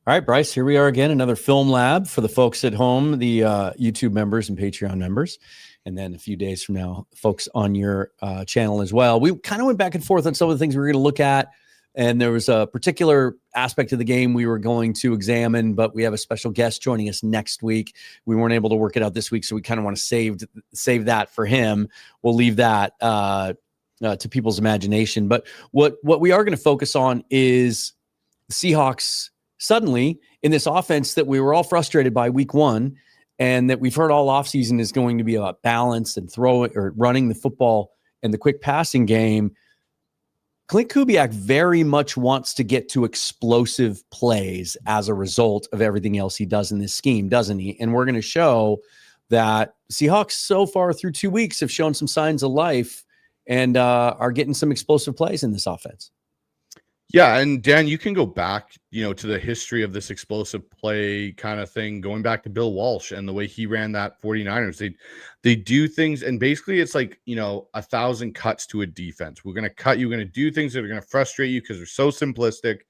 All right, Bryce, here we are again, another film lab for the folks at home, the YouTube members and Patreon members. And then a few days from now, folks on your channel as well. We kind of went back and forth on some of the things we were going to look at. And there was a particular aspect of the game we were going to examine, but we have a special guest joining us next week. We weren't able to work it out this week, so we kind of want to save that for him. We'll leave that to people's imagination. But what we are going to focus on is the Seahawks suddenly in this offense that we were all frustrated by week one, and that we've heard all offseason is going to be about balance and throwing or running the football and the quick passing game. Clint Kubiak very much wants to get to explosive plays as a result of everything else he does in this scheme, doesn't he? And we're going to show that Seahawks so far through 2 weeks have shown some signs of life and are getting some explosive plays in this offense. Yeah, and Dan, you can go back, to the history of this explosive play kind of thing, going back to Bill Walsh and the way he ran that 49ers. They do things, and basically it's like, 1,000 cuts to a defense. We're going to cut you, we're going to do things that are going to frustrate you because they're so simplistic,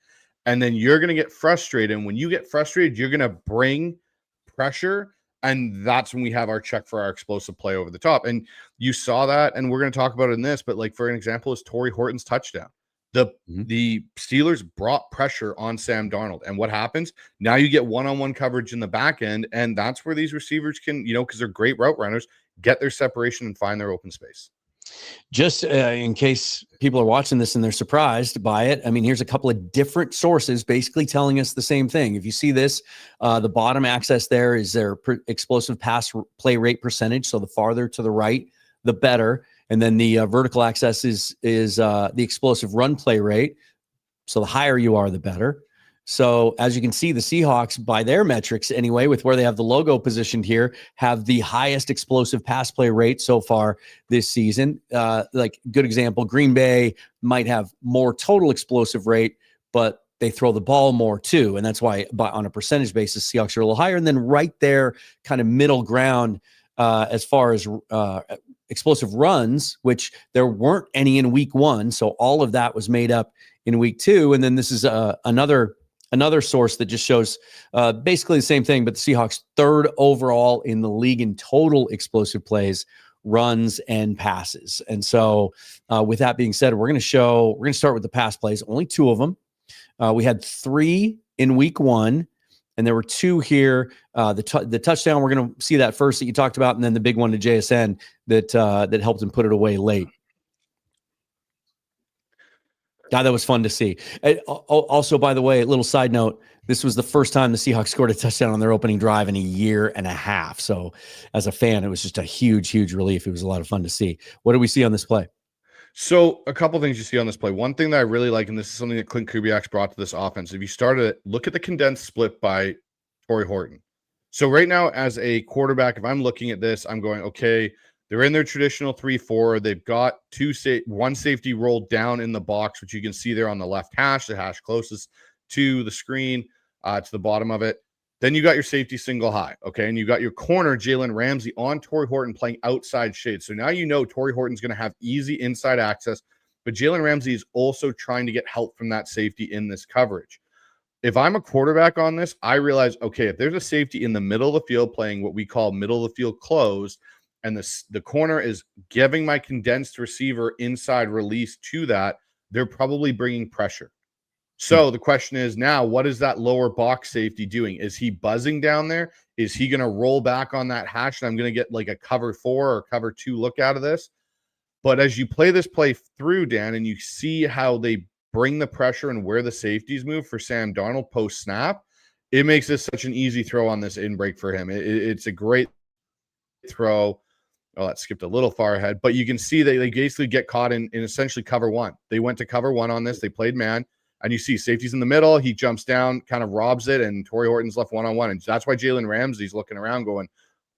and then you're going to get frustrated. And when you get frustrated, you're going to bring pressure, and that's when we have our check for our explosive play over the top. And you saw that, and we're going to talk about it in this, but like for an example is Torrey Horton's touchdown. The Steelers brought pressure on Sam Darnold. And what happens? Now you get one-on-one coverage in the back end, and that's where these receivers can, because they're great route runners, get their separation and find their open space. Just in case people are watching this and they're surprised by it, I mean, here's a couple of different sources basically telling us the same thing. If you see this, the bottom axis there is their explosive pass play rate percentage. So the farther to the right, the better. And then the vertical axis is the explosive run play rate. So the higher you are, the better. So as you can see, the Seahawks, by their metrics anyway, with where they have the logo positioned here, have the highest explosive pass play rate so far this season. Like good example, Green Bay might have more total explosive rate, but they throw the ball more too. And that's why on a percentage basis, Seahawks are a little higher. And then right there, kind of middle ground as far as explosive runs, which there weren't any in week one. So all of that was made up in week two. And then this is another source that just shows basically the same thing, but the Seahawks third overall in the league in total explosive plays, runs and passes. And so with that being said, we're going to start with the pass plays, only 2 of them. We had 3 in week one, and there were 2 here. The touchdown, we're going to see that first that you talked about, and then the big one to JSN that helped him put it away late. God, that was fun to see. Also, by the way, a little side note, this was the first time the Seahawks scored a touchdown on their opening drive in a year and a half. So as a fan, it was just a huge, huge relief. It was a lot of fun to see. What do we see on this play? So a couple things you see on this play. One thing that I really like, and this is something that Clint Kubiak's brought to this offense, if you started it, look at the condensed split by Torrey Horton. So right now, as a quarterback, if I'm looking at this, I'm going, okay, they're in their traditional 3-4. They've got one safety rolled down in the box, which you can see there on the left hash, the hash closest to the screen, to the bottom of it. Then you got your safety single high, okay? And you got your corner, Jalen Ramsey, on Torrey Horton playing outside shade. So now Torrey Horton's going to have easy inside access, but Jalen Ramsey is also trying to get help from that safety in this coverage. If I'm a quarterback on this, I realize, okay, if there's a safety in the middle of the field playing what we call middle of the field closed, and the corner is giving my condensed receiver inside release to that, they're probably bringing pressure. So the question is now, what is that lower box safety doing? Is he buzzing down there? Is he going to roll back on that hash and I'm going to get like a cover 4 or cover 2 look out of this? But as you play this play through, Dan, and you see how they bring the pressure and where the safeties move for Sam Darnold post snap, it makes this such an easy throw on this in break for him. It's a great throw. Oh, that skipped a little far ahead, but you can see they basically get caught in essentially cover 1. They went to cover 1 on this. They played man. And you see safety's in the middle. He jumps down, kind of robs it, and Torrey Horton's left one-on-one. And that's why Jalen Ramsey's looking around going,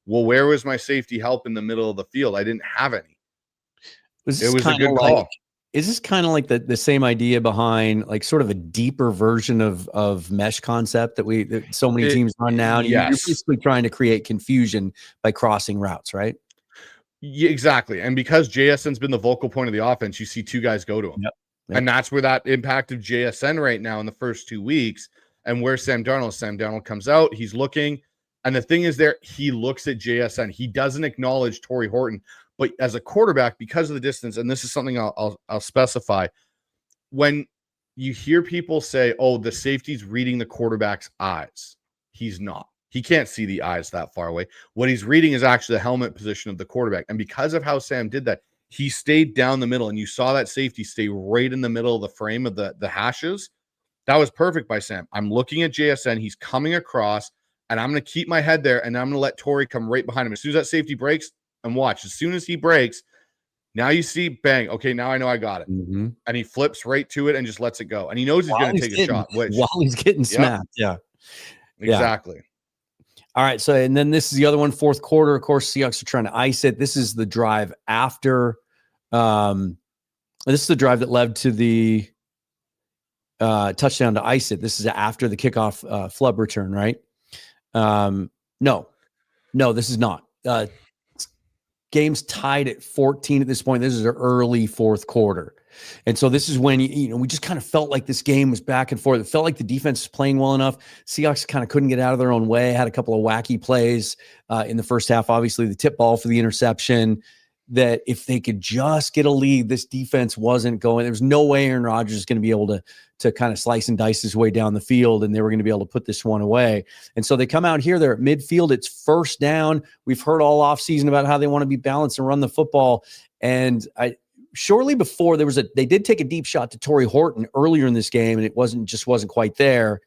well, where was my safety help in the middle of the field? I didn't have any. It was a good call. Is this kind of like the same idea behind like sort of a deeper version of mesh concept that so many teams run now? And yes. You're basically trying to create confusion by crossing routes, right? Yeah, exactly. And because JSN's been the vocal point of the offense, you see 2 guys go to him. Yep. And that's where that impact of JSN right now in the first 2 weeks And where Sam Darnold comes out, he's looking. And the thing is there, he looks at JSN. He doesn't acknowledge Torrey Horton. But as a quarterback, because of the distance, and this is something I'll specify, when you hear people say, oh, the safety's reading the quarterback's eyes, he's not. He can't see the eyes that far away. What he's reading is actually the helmet position of the quarterback. And because of how Sam did that, he stayed down the middle, and you saw that safety stay right in the middle of the frame of the hashes. That was perfect by Sam. I'm looking at JSN. He's coming across, and I'm going to keep my head there, and I'm going to let Torrey come right behind him. As soon as that safety breaks, and watch, as soon as he breaks, now you see, bang, okay, now I know I got it. Mm-hmm. And he flips right to it and just lets it go. And he knows he's going to take a shot. While he's getting smacked, yeah. Exactly. All right, so and then this is the other one, fourth quarter. Of course, Seahawks are trying to ice it. This is the drive after. This is the drive that led to the touchdown to ice it. This is after the kickoff flub return, right? No, this is not. Game's tied at 14 at this point. This is an early fourth quarter. And so this is when, we just kind of felt like this game was back and forth. It felt like the defense was playing well enough. Seahawks kind of couldn't get out of their own way, had a couple of wacky plays in the first half. Obviously, the tip ball for the interception, that if they could just get a lead, this defense wasn't going. There was no way Aaron Rodgers is going to be able to kind of slice and dice his way down the field, and they were going to be able to put this one away. And so they come out here, they're at midfield. It's first down. We've heard all offseason about how they want to be balanced and run the football. And shortly before, they did take a deep shot to Torrey Horton earlier in this game, and it wasn't quite there.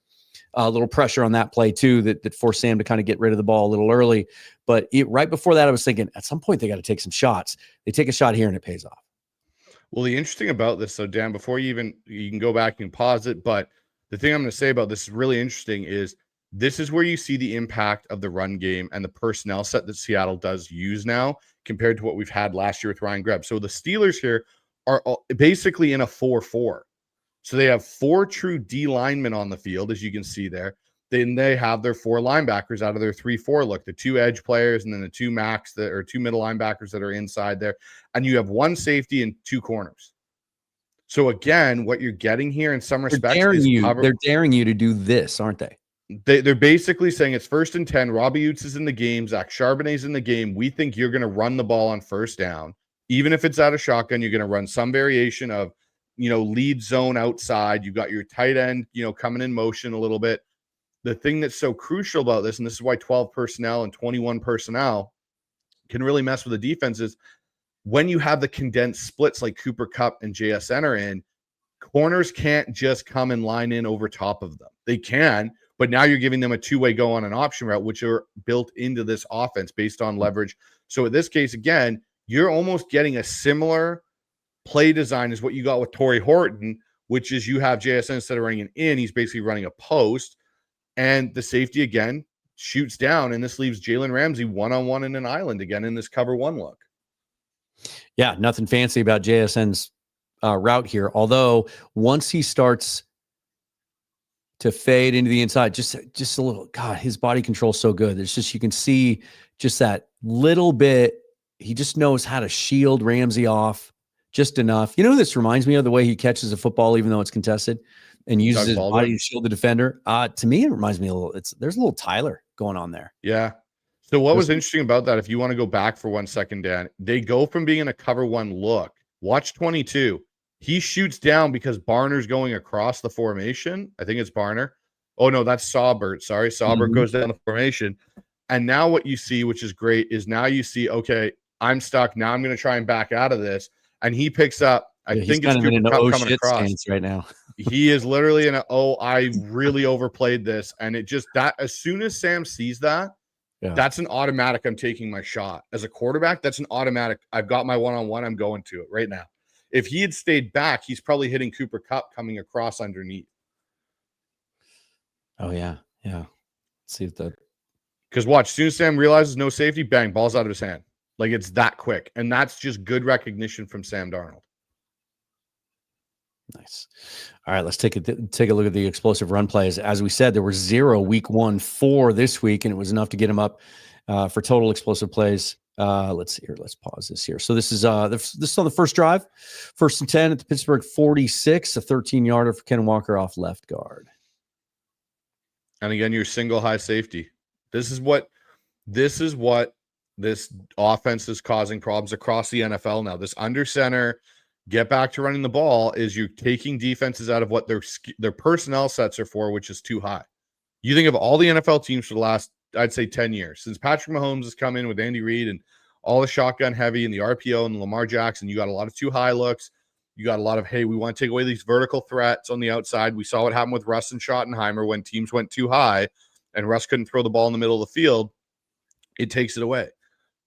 A little pressure on that play too that forced Sam to kind of get rid of the ball a little early. But right before that, I was thinking at some point they got to take some shots. They take a shot here and it pays off. Well, the interesting about this, so Dan, before you can go back and pause it, but the thing I'm going to say about this is really interesting is this is where you see the impact of the run game and the personnel set that Seattle does use now compared to what we've had last year with Ryan Grubb. So the Steelers here are basically in a 4-4. So they have 4 true D linemen on the field, as you can see there. Then they have their 4 linebackers out of their 3-4 look, the 2 edge players and then the 2 max that are 2 middle linebackers that are inside there. And you have 1 safety and 2 corners. So again, what you're getting here in some respects they're daring you to do this, aren't they? They're basically saying it's 1st and 10. Robbie Utes is in the game. Zach Charbonnet's in the game. We think you're going to run the ball on first down. Even if it's out of shotgun, you're going to run some variation of, lead zone outside. You've got your tight end, coming in motion a little bit. The thing that's so crucial about this, and this is why 12 personnel and 21 personnel can really mess with the defense, is when you have the condensed splits like Cooper Kupp and JSN are in, corners can't just come and line in over top of them. They can, but now you're giving them a two-way go on an option route, which are built into this offense based on leverage. So in this case, again, you're almost getting a similar play design as what you got with Torrey Horton, which is you have JSN instead of running an in, he's basically running a post, and the safety again shoots down, and this leaves Jalen Ramsey one-on-one in an island again in this cover one look. Yeah, nothing fancy about JSN's route here. Although once he starts to fade into the inside, just a little, God, his body control is so good. It's just, you can see just that little bit. He just knows how to shield Ramsey off just enough. You know who this reminds me of? The way he catches a football, even though it's contested, and uses his body to shield the defender. To me, it reminds me a little. There's a little Tyler going on there. Yeah. So what was interesting about that, if you want to go back for 1 second, Dan, they go from being in a cover one look. Watch 22. He shoots down because Barner's going across the formation. I think it's Barner. Oh, no, that's Saubert. Sorry. Saubert goes down the formation. And now what you see, which is great, is now you see, okay, I'm stuck. Now I'm going to try and back out of this. And he picks up, I think it's Cooper Kupp coming across right now. He is literally in I really overplayed this. And it just, that as soon as Sam sees that, that's an automatic, I'm taking my shot. As a quarterback, that's an automatic, I've got my one-on-one, I'm going to it right now. If he had stayed back, he's probably hitting Cooper Kupp coming across underneath. Oh, yeah. Yeah. Let's see if that. Because watch, as soon as Sam realizes no safety, bang, ball's out of his hand. Like, it's that quick. And that's just good recognition from Sam Darnold. Nice. All right, let's take a look at the explosive run plays. As we said, there were 0 week 1, 4 this week, and it was enough to get him up for total explosive plays. Let's see here. Let's pause this here. So this is on the first drive, 1st and 10 at the Pittsburgh 46, a 13-yarder for Ken Walker off left guard. And again, your single high safety. This is what this offense is causing problems across the NFL now. This under center, get back to running the ball, is you're taking defenses out of what their personnel sets are for, which is too high. You think of all the NFL teams for the last, I'd say, 10 years. Since Patrick Mahomes has come in with Andy Reid and all the shotgun heavy and the RPO and Lamar Jackson, you got a lot of too high looks. You got a lot of, hey, we want to take away these vertical threats on the outside. We saw what happened with Russ and Schottenheimer when teams went too high and Russ couldn't throw the ball in the middle of the field. It takes it away.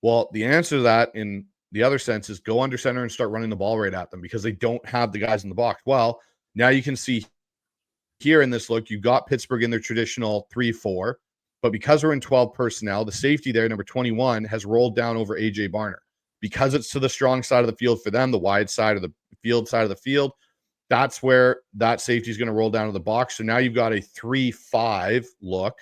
Well, the answer to that in the other sense is go under center and start running the ball right at them because they don't have the guys in the box. Well, now you can see here in this look, you've got Pittsburgh in their traditional 3-4, but because we're in 12 personnel, the safety there, number 21, has rolled down over A.J. Barner. Because it's to the strong side of the field for them, the wide side of the field, that's where that safety is going to roll down to the box. So now you've got a 3-5 look,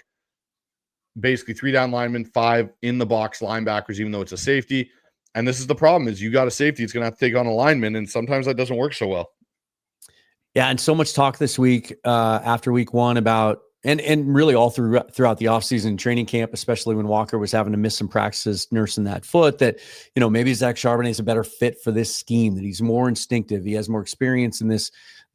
basically 3 down linemen, 5 in the box linebackers, even though it's a safety. And this is the problem is you got a safety, it's going to have to take on a lineman, and sometimes that doesn't work so well. Yeah, and so much talk this week after week one about and really all throughout the offseason training camp, especially when Walker was having to miss some practices nursing that foot, that, maybe Zach Charbonnet is a better fit for this scheme, that he's more instinctive. He has more experience in this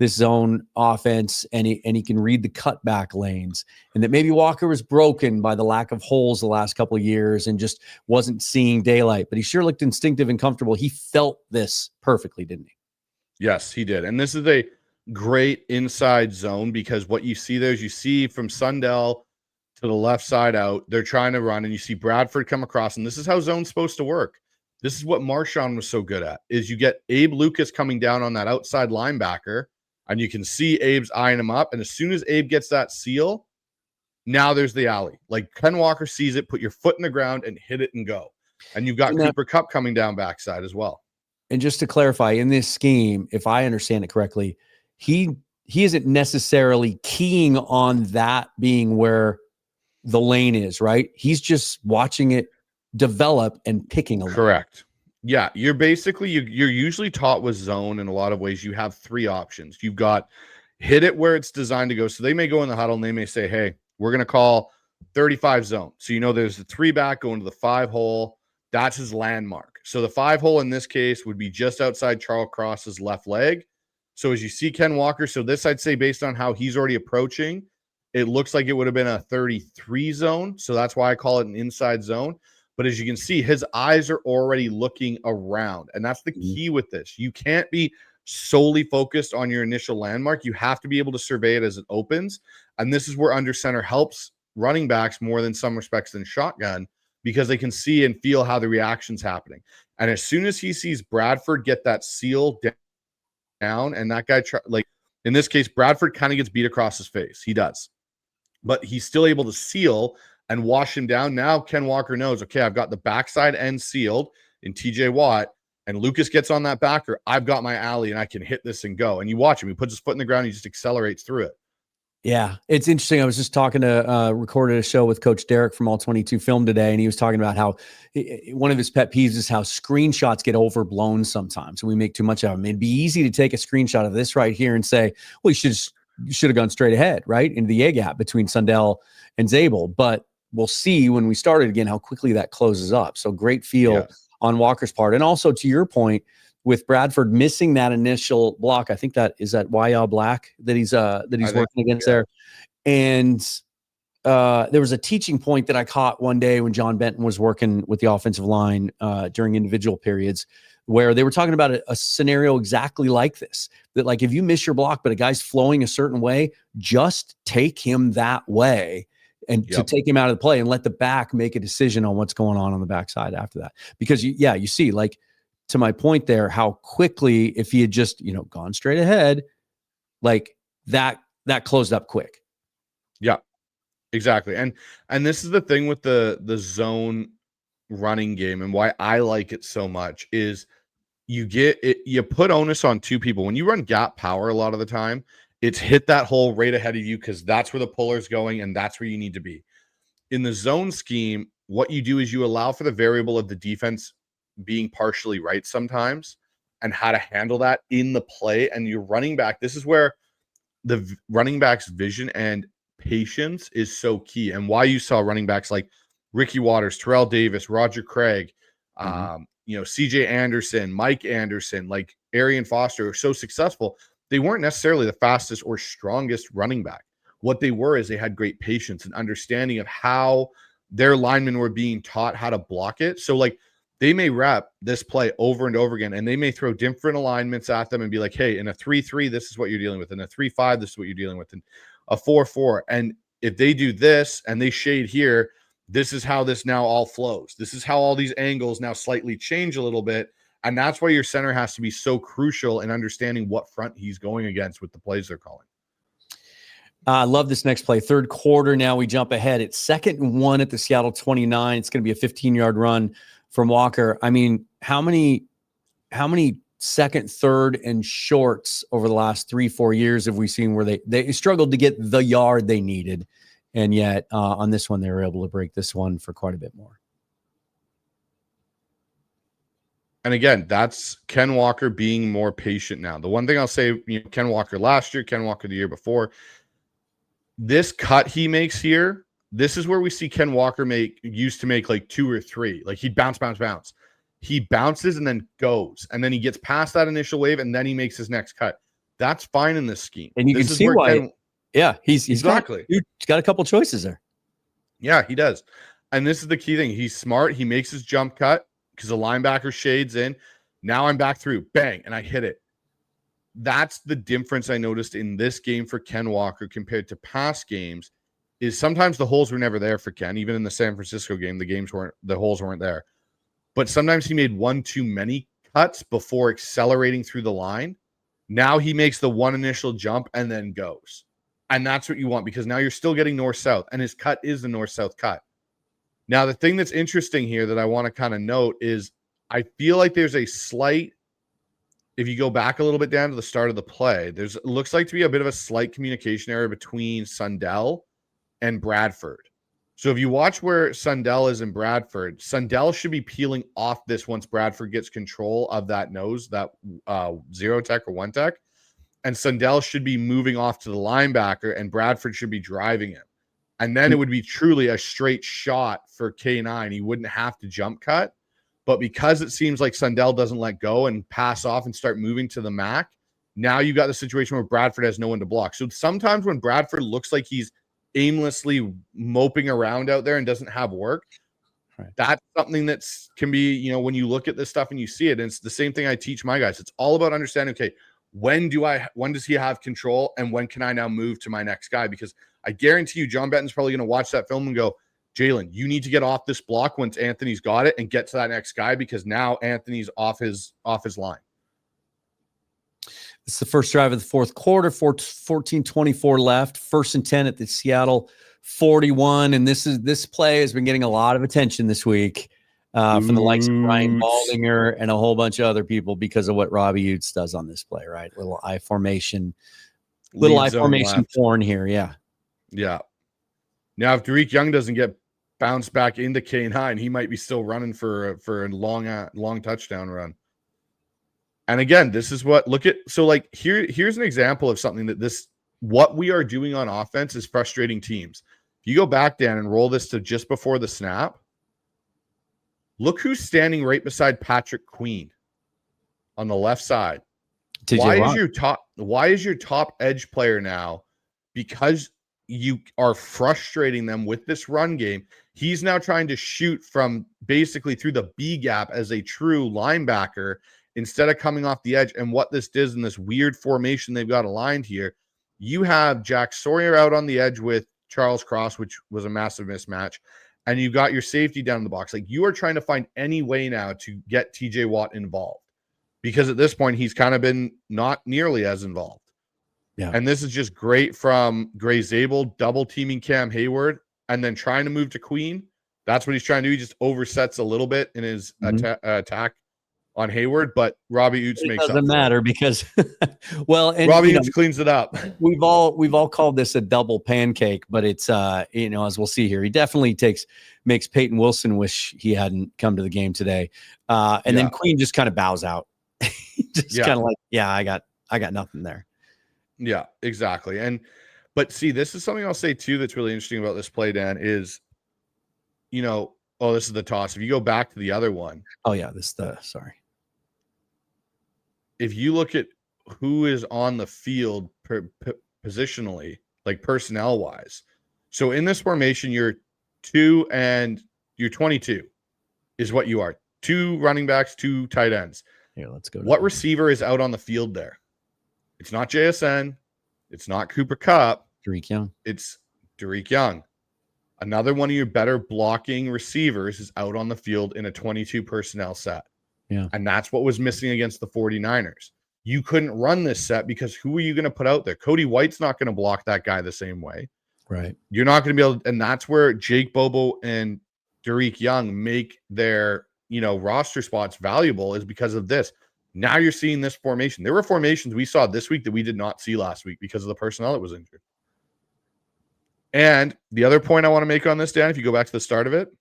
zone offense, and he can read the cutback lanes, and that maybe Walker was broken by the lack of holes the last couple of years and just wasn't seeing daylight, but he sure looked instinctive and comfortable. He felt this perfectly, didn't he? Yes, he did. And this is a great inside zone because what you see there is you see from Sundell to the left side out, they're trying to run, and you see Bradford come across, and this is how zone's supposed to work. This is what Marshawn was so good at, is you get Abe Lucas coming down on that outside linebacker, and you can see Abe's eyeing him up, and as soon as Abe gets that seal, now there's the alley. Like Ken Walker sees it, put your foot in the ground and hit it and go. And you've got Cooper Kupp coming down backside as well. And just to clarify, in this scheme, if I understand it correctly, he isn't necessarily keying on that being where the lane is, right? He's just watching it develop and picking a lane. Correct. Yeah, you're basically you're usually taught with zone in a lot of ways. You have 3 options. You've got hit it where it's designed to go. So they may go in the huddle and they may say, hey, we're going to call 35 zone. So there's the 3 back going to the 5 hole. That's his landmark. So the 5 hole in this case would be just outside Charles Cross's left leg. So as you see Ken Walker, so this I'd say based on how he's already approaching, it looks like it would have been a 33 zone. So that's why I call it an inside zone. But as you can see, his eyes are already looking around. And that's the key with this. You can't be solely focused on your initial landmark. You have to be able to survey it as it opens. And this is where under center helps running backs more than some respects than shotgun, because they can see and feel how the reaction's happening. And as soon as he sees Bradford get that seal down, and that guy, like in this case, Bradford kind of gets beat across his face. He does. But he's still able to seal and wash him down. Now Ken Walker knows, okay, I've got the backside end sealed in TJ Watt, and Lucas gets on that backer. I've got my alley, and I can hit this and go. And you watch him. He puts his foot in the ground. He just accelerates through it. Yeah, it's interesting. I was just talking to recorded a show with Coach Derek from All 22 Film today, and he was talking about how one of his pet peeves is how screenshots get overblown sometimes, and we make too much of them. It'd be easy to take a screenshot of this right here and say, well, you should have gone straight ahead, right, into the A gap between Sundell and Zabel. But we'll see when we start it again how quickly that closes up. So great feel on Walker's part. And also to your point, with Bradford missing that initial block, I think that is that Wyatt Black that he's working against there. And there was a teaching point that I caught one day when John Benton was working with the offensive line during individual periods, where they were talking about a scenario exactly like this, that like if you miss your block, but a guy's flowing a certain way, just take him that way and to take him out of the play and let the back make a decision on what's going on the backside after that. Because you see, like, to my point there, how quickly, if he had just, gone straight ahead, like that closed up quick. Yeah, exactly. And this is the thing with the zone running game, and why I like it so much is you put onus on 2 people. When you run gap power, a lot of the time, it's hit that hole right ahead of you because that's where the puller's going and that's where you need to be. In the zone scheme, what you do is you allow for the variable of the defense being partially right sometimes and how to handle that in the play. And your running back, this is where the running back's vision and patience is so key, and why you saw running backs like Ricky Waters, Terrell Davis, Roger Craig, CJ Anderson, Mike Anderson, like Arian Foster are so successful. They weren't necessarily the fastest or strongest running back. What they were is they had great patience and understanding of how their linemen were being taught how to block it. So like they may rep this play over and over again, and they may throw different alignments at them and be like, hey, in a 3-3, this is what you're dealing with. In a 3-5, this is what you're dealing with. In a 4-4. And if they do this and they shade here, this is how this now all flows. This is how all these angles now slightly change a little bit. And that's why your center has to be so crucial in understanding what front he's going against with the plays they're calling. I love this next play. Third quarter. Now we jump ahead. It's 2nd and 1 at the Seattle 29. It's going to be a 15-yard run from Walker. I mean, how many second, third, and shorts over the last 3-4 years have we seen where they struggled to get the yard they needed? And yet on this one, they were able to break this one for quite a bit more. And again, that's Ken Walker being more patient now. The one thing I'll say, Ken Walker last year, Ken Walker the year before, this cut he makes here, this is where we see Ken Walker used to make like 2 or 3. Like he'd bounce. He bounces and then goes. And then he gets past that initial wave and then he makes his next cut. That's fine in this scheme. And you can see why. He's got a couple choices there. Yeah, he does. And this is the key thing. He's smart. He makes his jump cut because the linebacker shades in. Now I'm back through. Bang. And I hit it. That's the difference I noticed in this game for Ken Walker compared to past games is sometimes the holes were never there for Ken. Even in the San Francisco game, the holes weren't there. But sometimes he made one too many cuts before accelerating through the line. Now he makes the one initial jump and then goes. And that's what you want because now you're still getting north-south, and his cut is the north-south cut. Now, the thing that's interesting here that I want to kind of note is I feel like there's a slight, if you go back a little bit down to the start of the play, it looks like to be a bit of a slight communication error between Sundell and Bradford. So if you watch where Sundell is in Bradford, Sundell should be peeling off this once Bradford gets control of that nose, that 0 tech or 1 tech. And Sundell should be moving off to the linebacker, and Bradford should be driving him. And then it would be truly a straight shot for K9. He wouldn't have to jump cut. But because it seems like Sundell doesn't let go and pass off and start moving to the MAC, now you got the situation where Bradford has no one to block. So sometimes when Bradford looks like he's aimlessly moping around out there and doesn't have work, that's something that can be, when you look at this stuff and you see it, and it's the same thing I teach my guys. It's all about understanding, okay, when does he have control and when can I now move to my next guy? Because I guarantee you, John Benton's probably going to watch that film and go, Jalen, you need to get off this block once Anthony's got it and get to that next guy because now Anthony's off his line. It's the first drive of the fourth quarter, 14:24 left, 1st and 10 at the Seattle 41. And this play has been getting a lot of attention this week from the likes of Ryan Baldinger and a whole bunch of other people because of what Robbie Utes does on this play, right? Little I formation porn here. Yeah. Yeah. Now, if Derek Young doesn't get bounced back into K9, he might be still running for a long touchdown run. And again, this is here's an example of something what we are doing on offense is frustrating teams. If you go back, Dan, and roll this to just before the snap, look who's standing right beside Patrick Queen on the left side. Why is your top edge player now? Because you are frustrating them with this run game. He's now trying to shoot from basically through the B gap as a true linebacker instead of coming off the edge. And what this does in this weird formation they've got aligned here, you have Jack Sawyer out on the edge with Charles Cross, which was a massive mismatch. And you've got your safety down in the box. Like you are trying to find any way now to get TJ Watt involved because at this point he's kind of been not nearly as involved. Yeah. And this is just great from Gray Zabel double teaming Cam Hayward and then trying to move to Queen. That's what he's trying to do. He just oversets a little bit in his attack on Hayward, but Robbie Utes makes up. It doesn't matter because, Robbie Utes cleans it up. We've all called this a double pancake, but it's as we'll see here, he definitely makes Peyton Wilson wish he hadn't come to the game today, and then Queen just kind of bows out, just kind of like, I got nothing there. Yeah, exactly. And But see, this is something I'll say too that's really interesting about this play, Dan, is, this is the toss. If you go back to the other one. Oh, yeah, sorry. If you look at who is on the field positionally, like personnel-wise. So in this formation, you're 2 and you're 22 is what you are. 2 running backs, 2 tight ends. Here, let's go. What receiver is out on the field there? It's not JSN. It's not Cooper Kupp. Derek Young. It's Derek Young. Another one of your better blocking receivers is out on the field in a 22 personnel set. Yeah. And that's what was missing against the 49ers. You couldn't run this set because who are you going to put out there? Cody White's not going to block that guy the same way. Right. You're not going to be able to, and that's where Jake Bobo and Derek Young make their, roster spots valuable, is because of this. Now you're seeing this formation. There were formations we saw this week that we did not see last week because of the personnel that was injured. And the other point I want to make on this, Dan, if you go back to the start of it,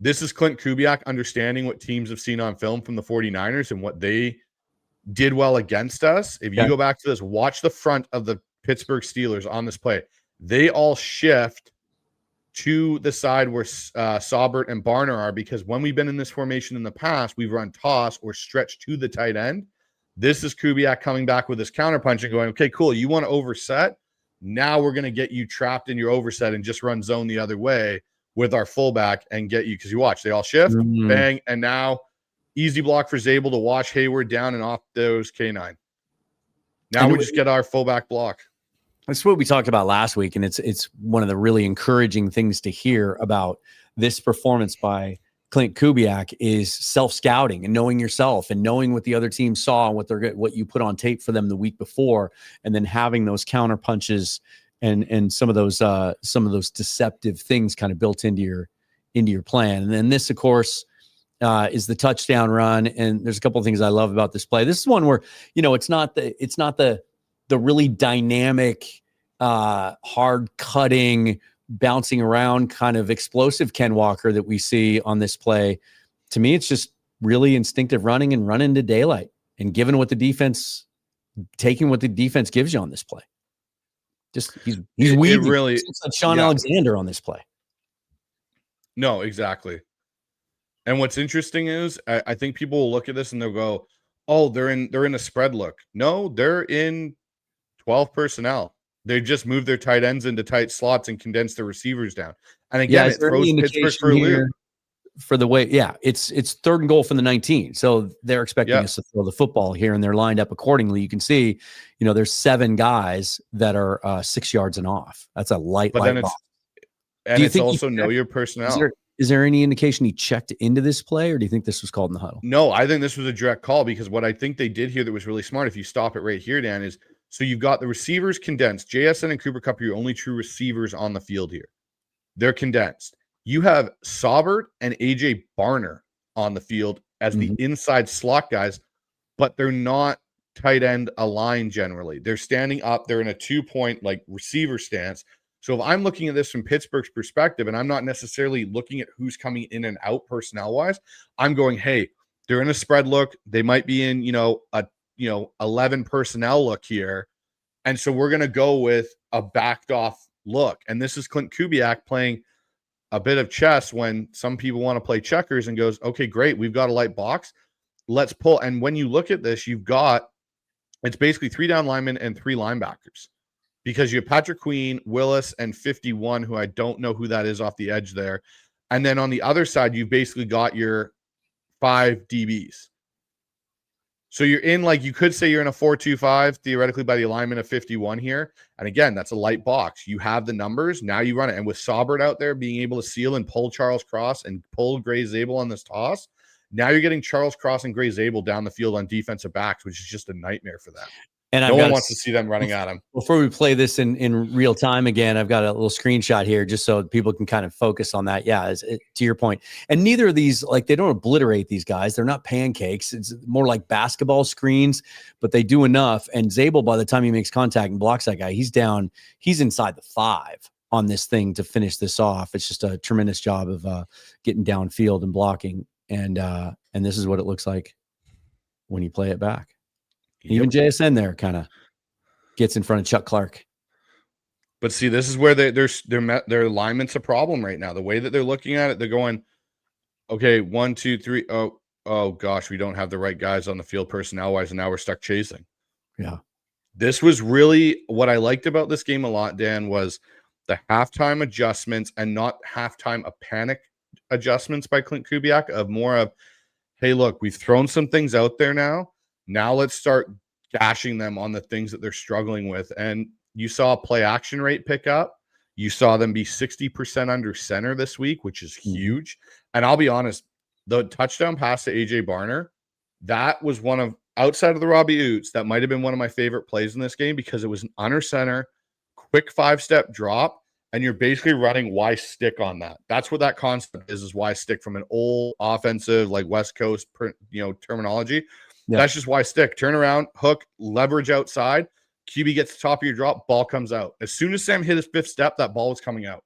this is Clint Kubiak understanding what teams have seen on film from the 49ers and what they did well against us. If you go back to this, watch the front of the Pittsburgh Steelers on this play. They all shift to the side where Saubert and Barner are, because when we've been in this formation in the past, we've run toss or stretch to the tight end. This is Kubiak coming back with his counterpunch and going, okay, cool. You want to overset? Now we're going to get you trapped in your overset and just run zone the other way with our fullback and get you, because you watch, they all shift, bang, and now easy block for Zabel to wash Hayward down and off those K9. Now we just get our fullback block. That's what we talked about last week, and it's one of the really encouraging things to hear about this performance by Clint Kubiak is self-scouting and knowing yourself and knowing what the other team saw and what you put on tape for them the week before, and then having those counter punches and some of those deceptive things kind of built into your plan. And then this, of course, is the touchdown run. And there's a couple of things I love about this play. This is one where, it's not the really dynamic, hard cutting, bouncing around kind of explosive Ken Walker that we see on this play. To me, it's just really instinctive running and run into daylight and taking what the defense gives you on this play. Just he's weaving. It's like Sean Alexander on this play. No, exactly. And what's interesting is I think people will look at this and they'll go, "Oh, they're in a spread look." No, they're in 12 personnel. They just moved their tight ends into tight slots and condensed the receivers down. And again, it throws Pittsburgh for a loop. For the way, it's 3rd and goal from the 19. So they're expecting us to throw the football here, and they're lined up accordingly. You can see, there's 7 guys that are 6 yards and off. That's a light box. And it's also know your personnel. Is there any indication he checked into this play, or do you think this was called in the huddle? No, I think this was a direct call, because what I think they did here that was really smart, if you stop it right here, Dan, is so you've got the receivers condensed. JSN and Cooper Kupp are your only true receivers on the field here. They're condensed. You have Saubert and AJ Barner on the field as the inside slot guys, but they're not tight end aligned generally. They're standing up. They're in a 2-point receiver stance. So if I'm looking at this from Pittsburgh's perspective, and I'm not necessarily looking at who's coming in and out personnel-wise, I'm going, hey, they're in a spread look. They might be in, 11 personnel look here. And so we're going to go with a backed off look. And this is Clint Kubiak playing a bit of chess when some people want to play checkers, and goes, okay, great. We've got a light box. Let's pull. And when you look at this, it's basically 3 down linemen and 3 linebackers, because you have Patrick Queen, Willis, and 51, who I don't know who that is off the edge there. And then on the other side, you've basically got your 5 DBs. So you're in, you could say you're in a 4-2-5 theoretically by the alignment of 51 here. And again, that's a light box. You have the numbers. Now you run it. And with Saubert out there being able to seal and pull Charles Cross and pull Gray Zabel on this toss, now you're getting Charles Cross and Gray Zabel down the field on defensive backs, which is just a nightmare for them. And no one wants to see them running at him. Before we play this in real time again, I've got a little screenshot here just so people can kind of focus on that. Yeah, to your point. And neither of these, they don't obliterate these guys. They're not pancakes. It's more like basketball screens, but they do enough. And Zabel, by the time he makes contact and blocks that guy, he's down. He's inside the 5 on this thing to finish this off. It's just a tremendous job of getting downfield and blocking. And this is what it looks like when you play it back. Even JSN there kind of gets in front of Chuck Clark. But see, this is where their alignment's a problem right now. The way that they're looking at it, they're going, okay, 1, 2, 3. Oh gosh, we don't have the right guys on the field personnel-wise, and now we're stuck chasing. Yeah. This was really what I liked about this game a lot, Dan, was the halftime adjustments, and not halftime a panic adjustments by Clint Kubiak, of more of, hey, look, we've thrown some things out there now. Now let's start gashing them on the things that they're struggling with. And you saw play action rate pick up. You saw them be 60% under center this week, which is huge. And I'll be honest, the touchdown pass to AJ Barner, that was one of, outside of the Robbie Oots, that might have been one of my favorite plays in this game, because it was an under center, quick 5-step drop, and you're basically running Y stick on that. That's what that concept is Y stick, from an old offensive, like West Coast, terminology. Yep. That's just Y stick. Turn around, hook, leverage outside. QB gets the top of your drop, ball comes out. As soon as Sam hit his 5th step, that ball was coming out.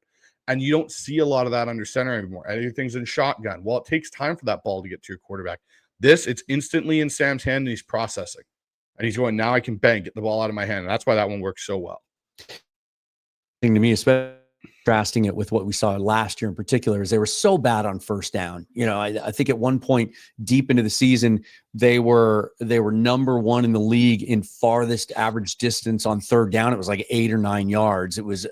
And you don't see a lot of that under center anymore. Everything's in shotgun. Well, it takes time for that ball to get to your quarterback. This, it's instantly in Sam's hand, and he's processing. And he's going, now I can bang, get the ball out of my hand. And that's why that one works so well. To me, especially contrasting it with what we saw last year in particular, is they were so bad on first down. I think at one point deep into the season, they were number 1 in the league in farthest average distance on third down. It was like 8 or 9 yards. It was,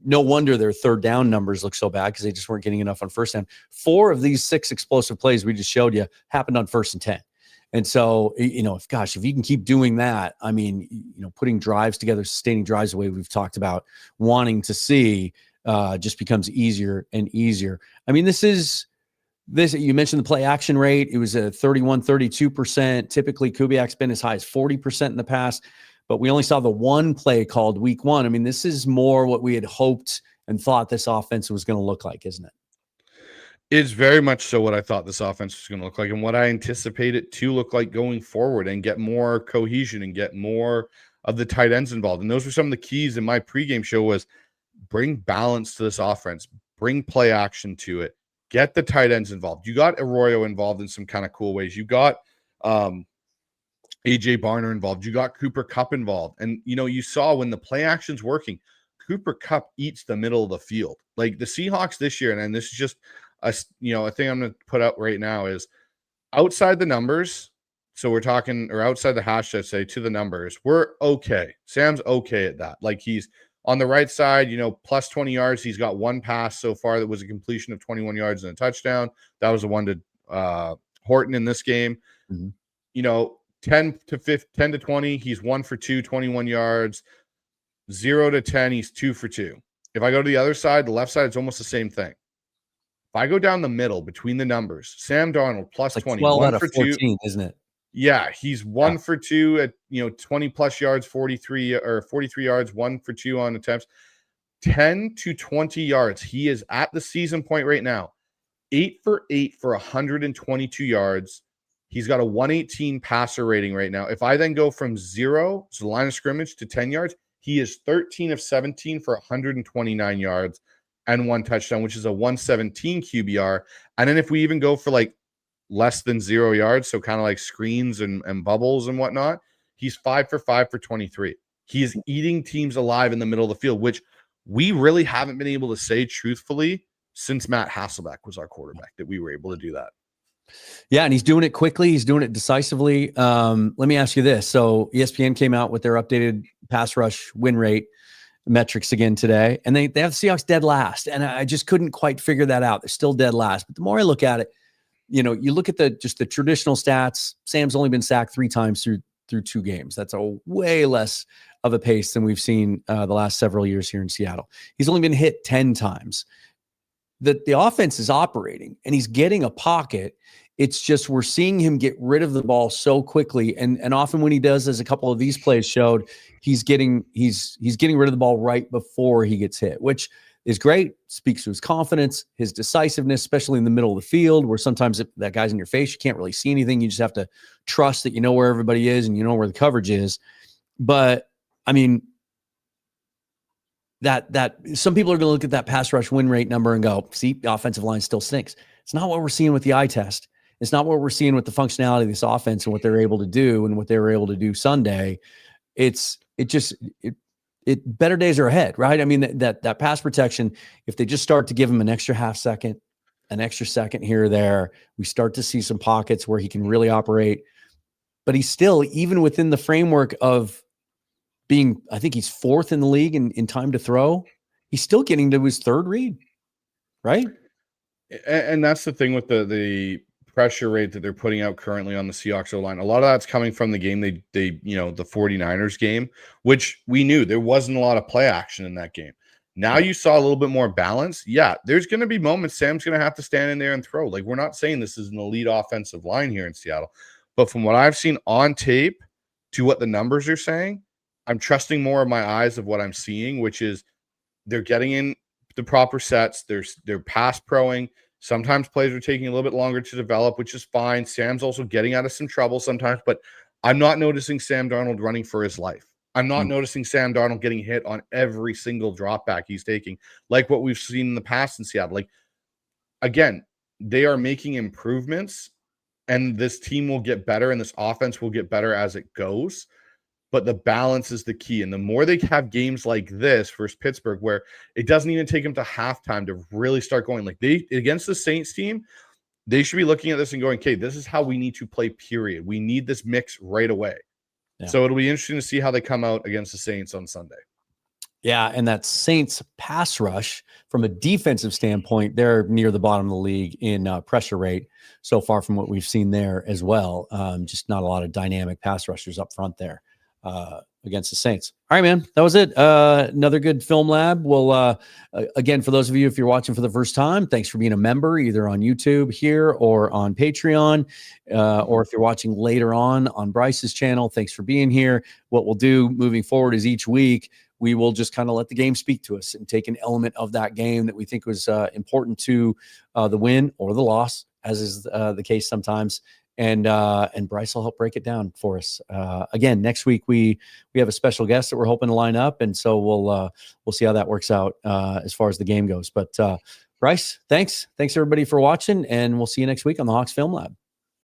no wonder their third down numbers look so bad, because they just weren't getting enough on first down. 4 of these 6 explosive plays we just showed you happened on 1st and 10. And so, if you can keep doing that, I mean, putting drives together, sustaining drives the way we've talked about wanting to see, just becomes easier and easier. I mean, this, you mentioned the play action rate. It was a 32%. Typically, Kubiak's been as high as 40% in the past, but we only saw the one play called week 1. I mean, this is more what we had hoped and thought this offense was going to look like, isn't it? It's very much so what I thought this offense was going to look like, and what I anticipate it to look like going forward, and get more cohesion and get more of the tight ends involved. And those were some of the keys in my pregame show, was bring balance to this offense, bring play action to it, get the tight ends involved. You got Arroyo involved in some kind of cool ways. You got AJ Barner involved. You got Cooper Kupp involved. And, you saw when the play action's working, Cooper Kupp eats the middle of the field. Like the Seahawks this year, and this is just a thing I'm going to put out right now, is outside the numbers. So we're talking, or outside the hash, I'd say, to the numbers, we're okay. Sam's okay at that. Like, he's on the right side, plus 20 yards. He's got 1 pass so far that was a completion of 21 yards and a touchdown. That was the one to Horton in this game. Mm-hmm. 10 to 20, he's 1 for 2, 21 yards. 0 to 10, he's 2 for 2. If I go to the other side, the left side, it's almost the same thing. If I go down the middle between the numbers, Sam Darnold plus like 20, 12 out of 14, 2. Isn't it? Yeah, he's 1 for 2 at 20 plus yards, 43 yards, 1 for 2 on attempts, 10 to 20 yards. He is at the season point right now, 8 for 8 for 122 yards. He's got a 118 passer rating right now. If I then go from 0, so the line of scrimmage, to 10 yards, he is 13 of 17 for 129 yards and 1 touchdown, which is a 117 QBR. And then if we even go for like less than 0 yards, so kind of like screens and bubbles and whatnot, he's 5 for 5 for 23. He is eating teams alive in the middle of the field, which we really haven't been able to say truthfully since Matt Hasselbeck was our quarterback, that we were able to do that. Yeah, and he's doing it quickly. He's doing it decisively. Let me ask you this. So ESPN came out with their updated pass rush win rate metrics again today, and they have the Seahawks dead last, and I just couldn't quite figure that out. They're still dead last. But the more I look at it, you look at the traditional stats. Sam's only been sacked 3 times through 2 games. That's a way less of a pace than we've seen the last several years here in Seattle. He's only been hit 10 times. The offense is operating, and he's getting a pocket. It's just we're seeing him get rid of the ball so quickly, and often when he does, as a couple of these plays showed, he's getting rid of the ball right before he gets hit, which is great. Speaks to his confidence, his decisiveness, especially in the middle of the field, where sometimes if that guy's in your face, you can't really see anything. You just have to trust that you know where everybody is and you know where the coverage is. But I mean, that some people are going to look at that pass rush win rate number and go, see, the offensive line still stinks. It's not what we're seeing with the eye test. It's not what we're seeing with the functionality of this offense and what they're able to do and what they were able to do Sunday. It better days are ahead, right? I mean, that pass protection, if they just start to give him an extra half second, an extra second here or there, we start to see some pockets where he can really operate. But he's still, even within the framework of being, I think he's fourth in the league in time to throw, he's still getting to his third read, right? And that's the thing with the pressure rate that they're putting out currently on the Seahawks O-line. A lot of that's coming from the game the 49ers game, which we knew there wasn't a lot of play action in that game. Now you saw a little bit more balance. Yeah, there's going to be moments Sam's going to have to stand in there and throw. Like, we're not saying this is an elite offensive line here in Seattle, but from what I've seen on tape to what the numbers are saying, I'm trusting more of my eyes of what I'm seeing, which is they're getting in the proper sets. They're pass proing. Sometimes plays are taking a little bit longer to develop, which is fine. Sam's also getting out of some trouble sometimes, but I'm not noticing Sam Darnold running for his life. I'm not noticing Sam Darnold getting hit on every single drop back he's taking, like what we've seen in the past in Seattle. Like, again, they are making improvements, and this team will get better, and this offense will get better as it goes. But the balance is the key. And the more they have games like this versus Pittsburgh, where it doesn't even take them to halftime to really start going, like they against the Saints team, they should be looking at this and going, okay, this is how we need to play, period. We need this mix right away. Yeah. So it'll be interesting to see how they come out against the Saints on Sunday. Yeah, and that Saints pass rush, from a defensive standpoint, they're near the bottom of the league in pressure rate so far from what we've seen there as well. Just not a lot of dynamic pass rushers up front there against the Saints. All right, man, that was it. Another good film lab. Well, again, for those of you, if you're watching for the first time, thanks for being a member, either on YouTube here or on Patreon, or if you're watching later on Bryce's channel, thanks for being here. What we'll do moving forward is each week we will just kind of let the game speak to us and take an element of that game that we think was important to the win or the loss, as is the case sometimes. And Bryce will help break it down for us. Again, next week we have a special guest that we're hoping to line up, and so we'll see how that works out as far as the game goes. But Bryce, thanks everybody for watching, and we'll see you next week on the Hawks Film Lab.